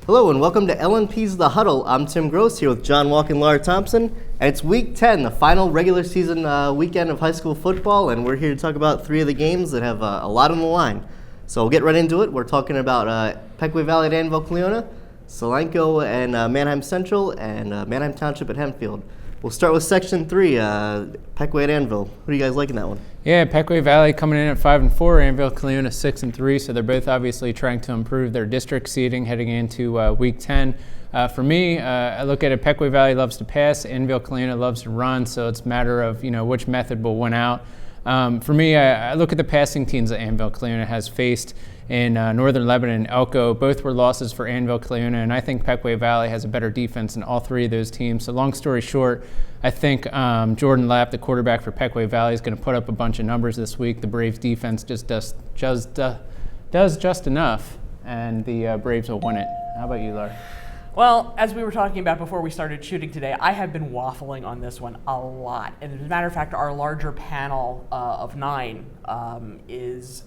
Hello and welcome to LNP's The Huddle. I'm Tim Gross here with John Walk and Laura Thompson, and it's Week 10, the final regular season weekend of high school football, and we're here to talk about three of the games that have a lot on the line. So we'll get right into it. We're talking about Pequea Valley, Danville, Cleona, Solanco and Manheim Central, and Manheim Township at Hempfield. We'll start with Section 3, Pequea Danville. Who do you guys like in that one? Yeah, Pequea Valley coming in at 5-4, Danville, Cleona 6-3, so they're both obviously trying to improve their district seeding heading into Week 10. For me, I look at it, Pequea Valley loves to pass, Danville, Cleona loves to run, so it's a matter of which method will win out. For me, I look at the passing teams that Danville, Cleona has faced in Northern Lebanon and Elko. Both were losses for Danville, Cleona, and I think Pequea Valley has a better defense than all three of those teams. So long story short, I think Jordan Lapp, the quarterback for Pequea Valley, is going to put up a bunch of numbers this week. The Braves defense just does just enough, and the Braves will win it. How about you, Laura? Well, as we were talking about before we started shooting today, I have been waffling on this one a lot. And as a matter of fact, our larger panel of 9 is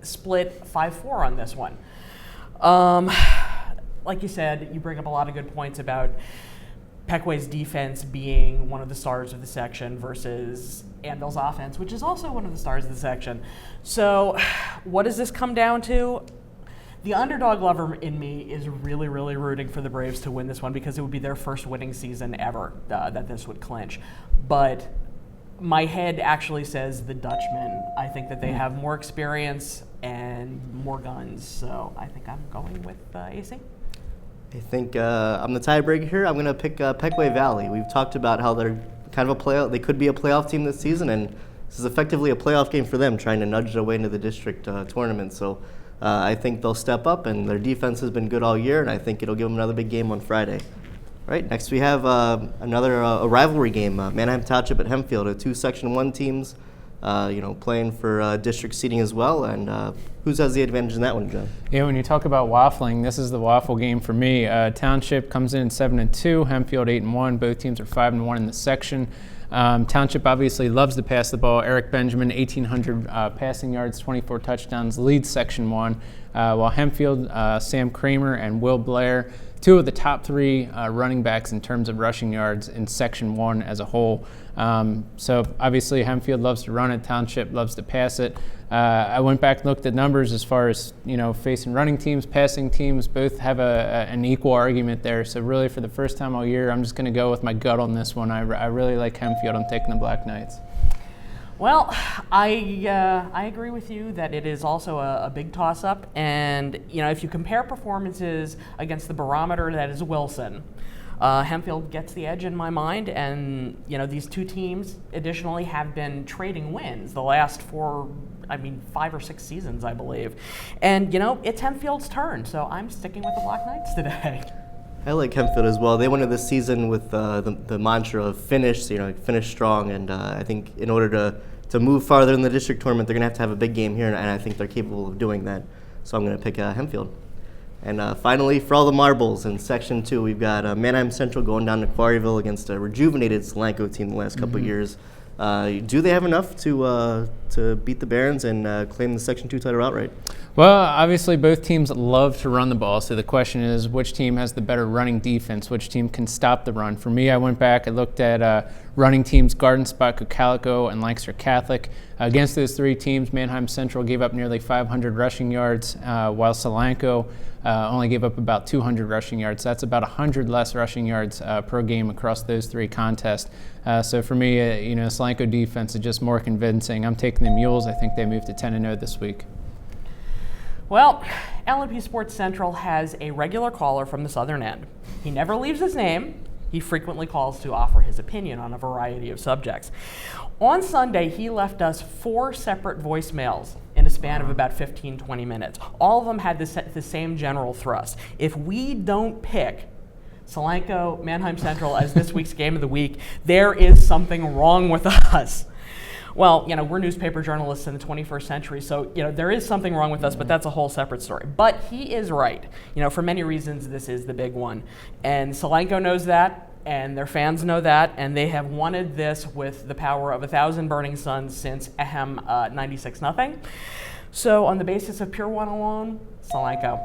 split 5-4 on this one. Like you said, you bring up a lot of good points about Pequea's defense being one of the stars of the section versus Danville's offense, which is also one of the stars of the section. So what does this come down to? The underdog lover in me is really, really rooting for the Braves to win this one because it would be their first winning season ever that this would clinch. But my head actually says the Dutchmen. I think that they have more experience and more guns, so I think I'm going with AC. I think I'm the tiebreaker here. I'm going to pick Pequea Valley. We've talked about how they're kind of a playoff. They could be a playoff team this season, and this is effectively a playoff game for them, trying to nudge their way into the district tournament. So I think they'll step up, and their defense has been good all year, and I think it'll give them another big game on Friday. All right, next we have another rivalry game, Manheim Township at Hempfield, two Section 1 teams, playing for district seeding as well. And who has the advantage in that one, John? Yeah, when you talk about waffling, this is the waffle game for me. Township comes in 7-2, Hempfield 8-1. Both teams are 5-1 in the section. Township obviously loves to pass the ball. Eric Benjamin, 1,800 passing yards, 24 touchdowns, leads Section 1, while Hempfield, Sam Kramer and Will Blair, two of the top 3 running backs in terms of rushing yards in Section 1 as a whole. So obviously Hempfield loves to run it, Township loves to pass it. I went back and looked at numbers as far as facing running teams, passing teams. Both have an equal argument there. So really, for the first time all year, I'm just going to go with my gut on this one. I really like Hempfield. I'm taking the Black Knights. Well, I agree with you that it is also a big toss-up. And if you compare performances against the barometer that is Wilson, Hempfield gets the edge in my mind, and these two teams additionally have been trading wins the last 5 or 6 seasons, I believe. And it's Hempfield's turn, so I'm sticking with the Black Knights today. I like Hempfield as well. They went into this season with the mantra of finish strong, and I think in order to move farther in the district tournament, they're going to have a big game here, and I think they're capable of doing that. So I'm going to pick Hempfield. And finally, for all the marbles in Section 2, we've got Manheim Central going down to Quarryville against a rejuvenated Solanco team the last couple of years. Do they have enough to beat the Barons and claim the Section 2 title outright? Well, obviously both teams love to run the ball, so the question is which team has the better running defense, which team can stop the run. For me, I went back, I looked at running teams Garden Spot, Cocalico, and Lancaster Catholic. Against those 3 teams, Manheim Central gave up nearly 500 rushing yards, while Solanco only gave up about 200 rushing yards. So that's about 100 less rushing yards per game across those 3 contests. So for me, Solanco defense is just more convincing. I'm taking the Mules. I think they move to 10-0 this week. Well, LNP Sports Central has a regular caller from the southern end. He never leaves his name. He frequently calls to offer his opinion on a variety of subjects. On Sunday, he left us 4 separate voicemails in a span of about 15-20 minutes. All of them had the same general thrust. If we don't pick Solanco Manheim Central as this week's game of the week, there is something wrong with us. Well, we're newspaper journalists in the 21st century, so, there is something wrong with us, but that's a whole separate story. But he is right. For many reasons, this is the big one. And Solanco knows that, and their fans know that, and they have wanted this with the power of 1,000 burning suns since 96-0. So on the basis of pure one alone, Solanco.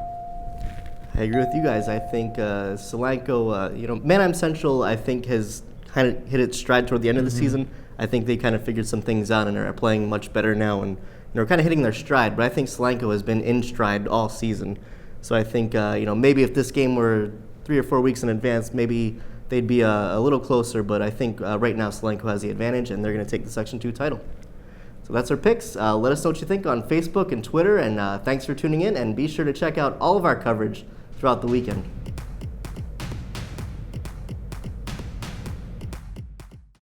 I agree with you guys. I think Solanco, Manheim Central, I think has kind of hit its stride toward the end of the season. I think they kind of figured some things out and are playing much better now, and they're kind of hitting their stride. But I think Solanco has been in stride all season. So I think maybe if this game were 3 or 4 weeks in advance, maybe they'd be a little closer. But I think right now Solanco has the advantage, and they're going to take the Section 2 title. So that's our picks. Let us know what you think on Facebook and Twitter, and thanks for tuning in. And be sure to check out all of our coverage throughout the weekend.